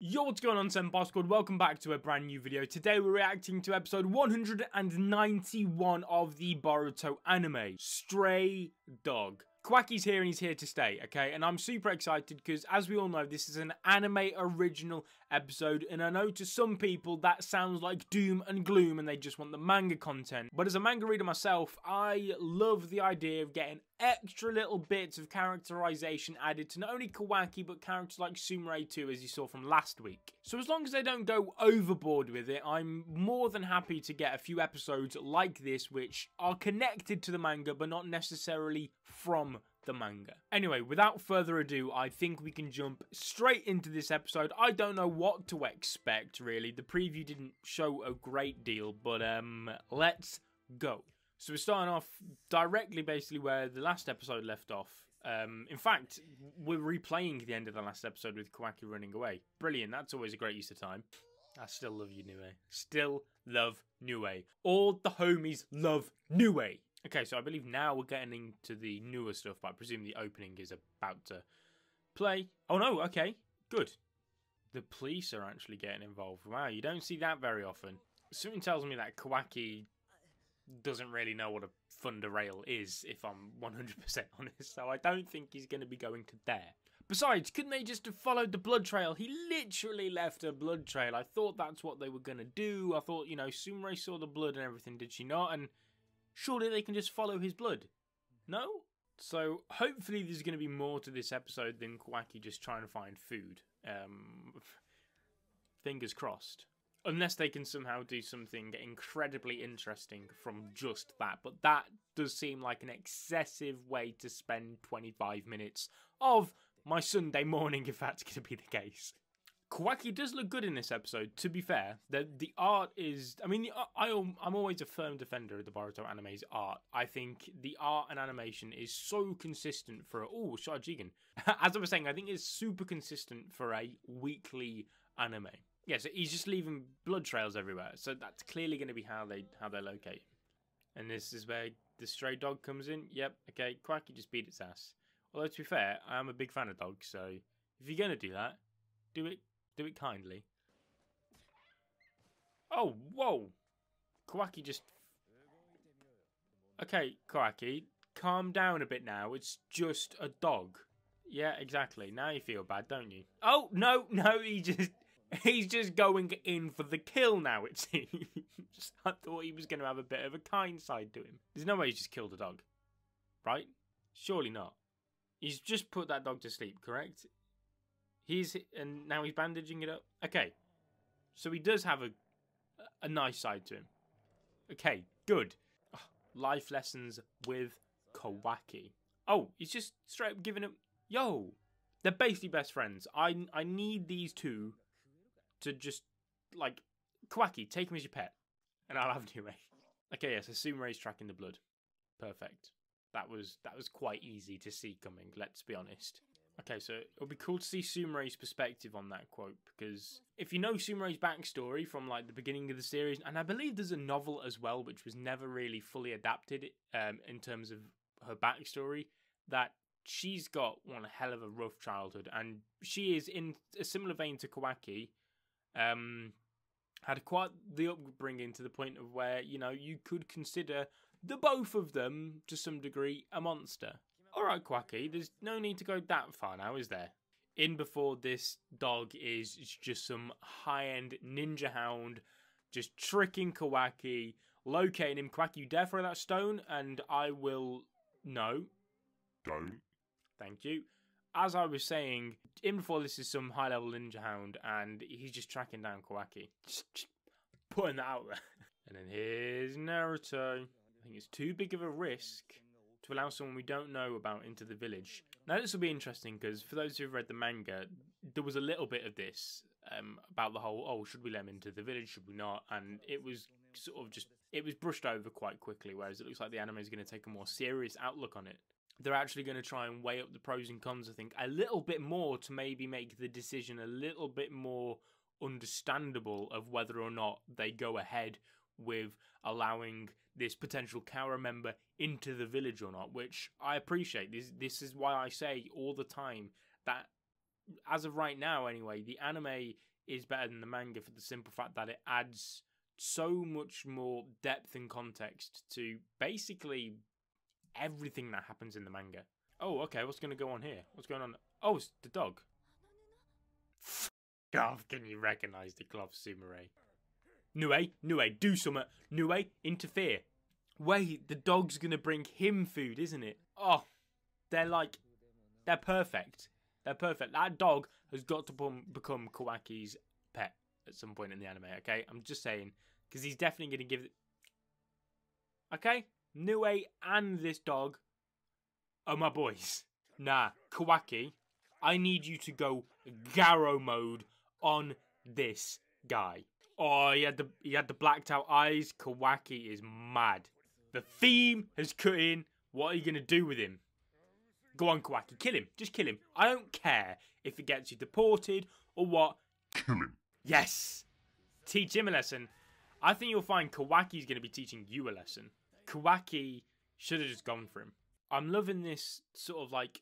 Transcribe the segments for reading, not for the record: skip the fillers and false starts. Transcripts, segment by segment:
Yo, what's going on, Senpai Squad? Welcome back to a brand new video. Today we're reacting to episode 191 of the Boruto anime, Stray Dog. Kawaki's here and he's here to stay, okay? And I'm super excited because, as we all know, this is an anime original episode, and I know to some people that sounds like doom and gloom and they just want the manga content. But as a manga reader myself, I love the idea of getting extra little bits of characterization added to not only Kawaki, but characters like Sumire too, as you saw from last week. So as long as they don't go overboard with it, I'm more than happy to get a few episodes like this which are connected to the manga, but not necessarily from the manga. Anyway, without further ado, I think we can jump straight into this episode. I don't know what to expect, really. The preview didn't show a great deal, but let's go. So we're starting off directly basically where the last episode left off. In fact, we're replaying the end of the last episode with Kawaki running away. Brilliant, that's always a great use of time. I still love you, Nue. Still love Nue. All the homies love Nue. Okay, so I believe now we're getting into the newer stuff, but I presume the opening is about to play. Oh no, okay, good. The police are actually getting involved. Wow, you don't see that very often. Something tells me that Kawaki doesn't really know what a Thunder Rail is, if I'm 100% honest, so I don't think he's going to be going to there. Besides, couldn't they just have followed the blood trail? He literally left a blood trail. I thought that's what they were going to do. I thought, you know, Sumire saw the blood and everything, did she not? And surely they can just follow his blood. No? So hopefully there's going to be more to this episode than Kawaki just trying to find food. Fingers crossed. Unless they can somehow do something incredibly interesting from just that. But that does seem like an excessive way to spend 25 minutes of my Sunday morning, if that's going to be the case. Kawaki does look good in this episode, to be fair. The art is... I mean, I'm always a firm defender of the Boruto anime's art. I think the art and animation is so consistent for... Oh, Shajigan. As I was saying, I think it's super consistent for a weekly anime. Yeah, so he's just leaving blood trails everywhere. So that's clearly going to be how they locate him. And this is where the stray dog comes in. Yep, okay, Kawaki just beat its ass. Although, to be fair, I am a big fan of dogs, so if you're going to do that, do it kindly. Oh, whoa! Kawaki just... Okay, Kawaki, calm down a bit now. It's just a dog. Yeah, exactly. Now you feel bad, don't you? Oh, no, he's just going in for the kill now, it seems. I thought he was going to have a bit of a kind side to him. There's no way he's just killed a dog. Right? Surely not. He's just put that dog to sleep, correct? And now he's bandaging it up. Okay. So he does have a nice side to him. Okay, good. Oh, life lessons with Kawaki. Oh, he's just straight up giving him... Yo! They're basically best friends. I need these two to just, like, Kawaki, take him as your pet, and I'll have Nue. Okay, yes, Sumire's tracking the blood. Perfect. That was quite easy to see coming, let's be honest. Okay, so it'll be cool to see Sumire's perspective on that quote, because if you know Sumire's backstory from, like, the beginning of the series, and I believe there's a novel as well, which was never really fully adapted in terms of her backstory, that she's got one hell of a rough childhood, and she is, in a similar vein to Kawaki, had quite the upbringing to the point of where, you know, you could consider the both of them, to some degree, a monster. Alright, Kawaki, there's no need to go that far now, is there? In before this dog is just some high-end ninja hound, just tricking Kawaki, locating him. Kawaki, you dare throw that stone? And I will... No. Don't. Thank you. As I was saying, in before this is some high-level ninja hound, and he's just tracking down Kawaki. Just putting that out there. And then here's Naruto. I think it's too big of a risk to allow someone we don't know about into the village. Now this will be interesting, because for those who've read the manga, there was a little bit of this about the whole, oh, should we let him into the village, should we not? And it was sort of just, it was brushed over quite quickly, whereas it looks like the anime is going to take a more serious outlook on it. They're actually going to try and weigh up the pros and cons, I think, a little bit more to maybe make the decision a little bit more understandable of whether or not they go ahead with allowing this potential Kara member into the village or not, which I appreciate. This is why I say all the time that as of right now anyway, the anime is better than the manga for the simple fact that it adds so much more depth and context to basically everything that happens in the manga. Oh, okay, what's going to go on here? What's going on? Oh, it's the dog. God, can you recognize the cloth, Sumire? Nue, do something. Nue, interfere. Wait, the dog's going to bring him food, isn't it? Oh, they're perfect. They're perfect. That dog has got to become Kawaki's pet at some point in the anime, okay? I'm just saying, because he's definitely going to give it... Okay? Nue and this dog are my boys. Nah, Kawaki, I need you to go Garo mode on this guy. Oh, he had the blacked out eyes. Kawaki is mad. The theme has cut in. What are you going to do with him? Go on, Kawaki. Kill him. Just kill him. I don't care if it gets you deported or what. Kill him. Yes. Teach him a lesson. I think you'll find Kawaki's going to be teaching you a lesson. Kawaki should have just gone for him. I'm loving this sort of like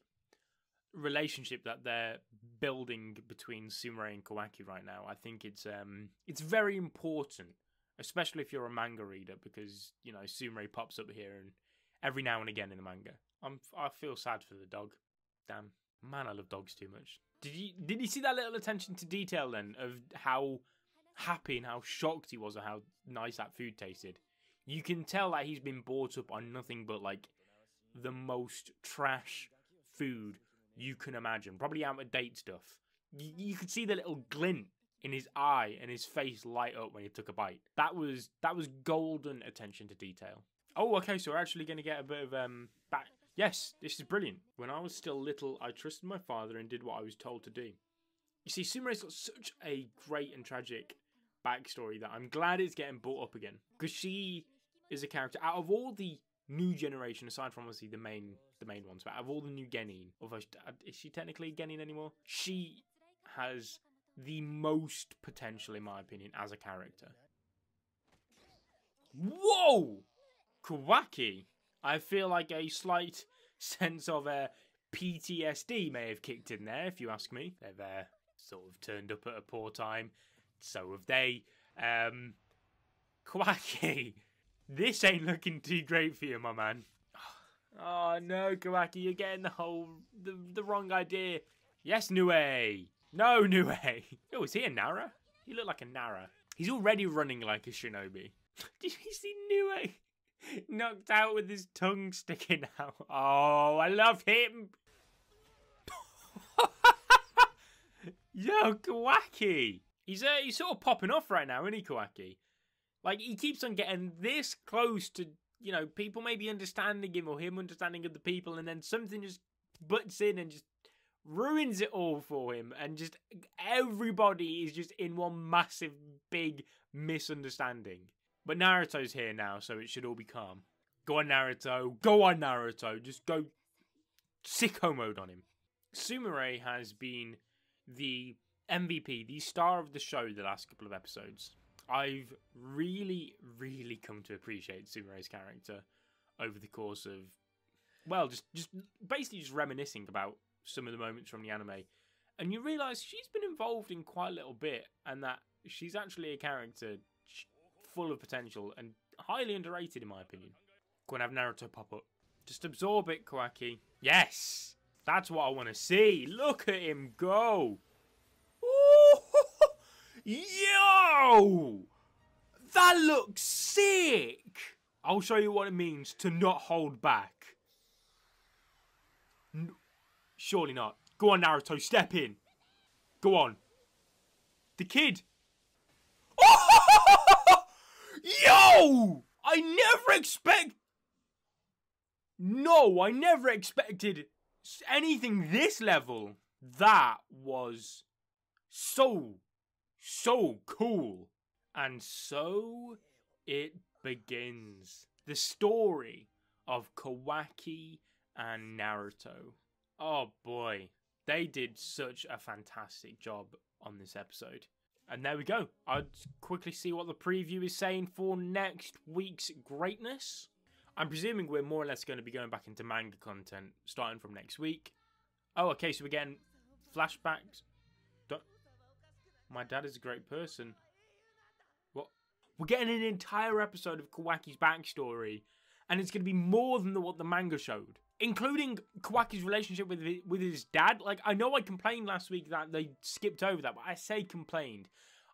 relationship that they're building between Sumire and Kawaki right now. I think it's very important, especially if you're a manga reader, because you know Sumire pops up here and every now and again in the manga. I feel sad for the dog. Damn, man, I love dogs too much. Did you see that little attention to detail then of how happy and how shocked he was at how nice that food tasted? You can tell that he's been brought up on nothing but like the most trash food you can imagine. Probably out of date stuff. You could see the little glint in his eye and his face light up when he took a bite. That was golden attention to detail. Oh, okay, so we're actually going to get a bit of back. Yes, this is brilliant. When I was still little, I trusted my father and did what I was told to do. You see, Sumire's got such a great and tragic backstory that I'm glad it's getting brought up again. Because she is a character, out of all the new generation, aside from obviously the main ones, but out of all the new Genin, although is she technically Genin anymore? She has the most potential, in my opinion, as a character. Whoa! Kawaki! I feel like a slight sense of PTSD may have kicked in there, if you ask me. They've sort of turned up at a poor time. So have they. Kawaki, this ain't looking too great for you, my man. Oh no, Kawaki, you're getting the wrong idea. Yes, Nue. No, Nue. Oh, is he a Nara? He looked like a Nara. He's already running like a shinobi. Did you see Nue? Knocked out with his tongue sticking out. Oh, I love him. Yo, Kawaki. He's sort of popping off right now, isn't he, Kawaki? Like, he keeps on getting this close to, you know, people maybe understanding him or him understanding other people, and then something just butts in and just ruins it all for him, and just everybody is just in one massive, big misunderstanding. But Naruto's here now, so it should all be calm. Go on, Naruto. Go on, Naruto. Just go sicko mode on him. Sumire has been the MVP, the star of the show the last couple of episodes. I've really, really come to appreciate Sumire's character over the course of, well, just basically just reminiscing about some of the moments from the anime. And you realise she's been involved in quite a little bit, and that she's actually a character full of potential and highly underrated, in my opinion. Go and have Naruto pop up. Just absorb it, Kawaki. Yes! That's what I want to see. Look at him go. Ooh, yo! That looks sick! I'll show you what it means to not hold back. Surely not. Go on, Naruto, step in. Go on. The kid. Yo! I never expected anything this level. That was so cool. And so it begins. The story of Kawaki and Naruto. Oh boy, they did such a fantastic job on this episode. And there we go. I'll quickly see what the preview is saying for next week's greatness. I'm presuming we're more or less going to be going back into manga content starting from next week. Oh, okay, so we're getting flashbacks. My dad is a great person. What? We're getting an entire episode of Kawaki's backstory, and it's going to be more than what the manga showed, including Kawaki's relationship with his dad. Like, I know I complained last week that they skipped over that, but I say complained.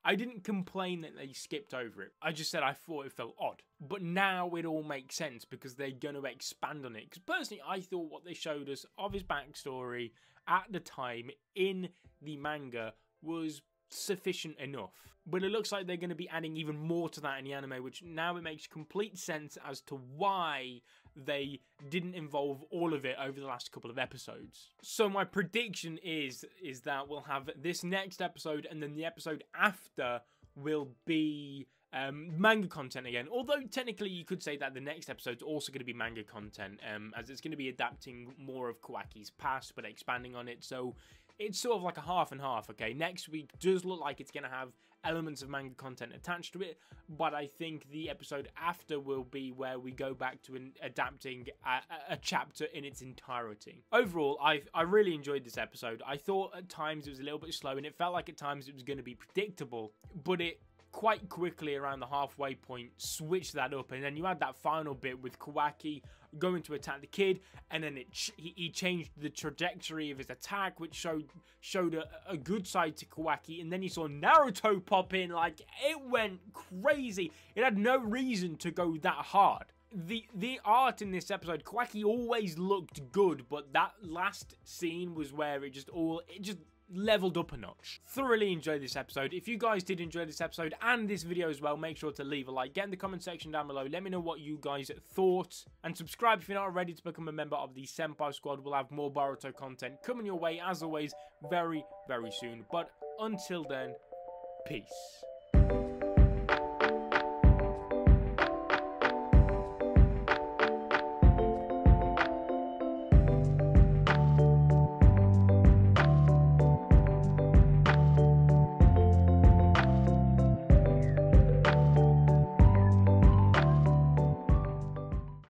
I didn't complain that they skipped over it. I just said I thought it felt odd. But now it all makes sense because they're going to expand on it. Because personally, I thought what they showed us of his backstory at the time in the manga was sufficient enough. But it looks like they're going to be adding even more to that in the anime, which now it makes complete sense as to why they didn't involve all of it over the last couple of episodes. So my prediction is that we'll have this next episode, and then the episode after will be manga content again. Although technically you could say that the next episode's also going to be manga content, as it's going to be adapting more of Kawaki's past but expanding on it. So it's sort of like a half and half, okay? Next week does look like it's going to have elements of manga content attached to it, but I think the episode after will be where we go back to adapting a chapter in its entirety. Overall, I really enjoyed this episode. I thought at times it was a little bit slow, and it felt like at times it was going to be predictable, but it quite quickly around the halfway point switched that up, and then you had that final bit with Kawaki going to attack the kid, and then he changed the trajectory of his attack, which showed a good side to Kawaki, and then you saw Naruto pop in. Like, it went crazy. It had no reason to go that hard. The art in this episode, Kawaki always looked good, but that last scene was where it just leveled up a notch. Thoroughly enjoyed this episode. If you guys did enjoy this episode and this video as well, make sure to leave a like. Get in the comment section down below. Let me know what you guys thought. And subscribe if you're not already to become a member of the Senpai Squad. We'll have more Boruto content coming your way, as always, very, very soon. But until then, peace.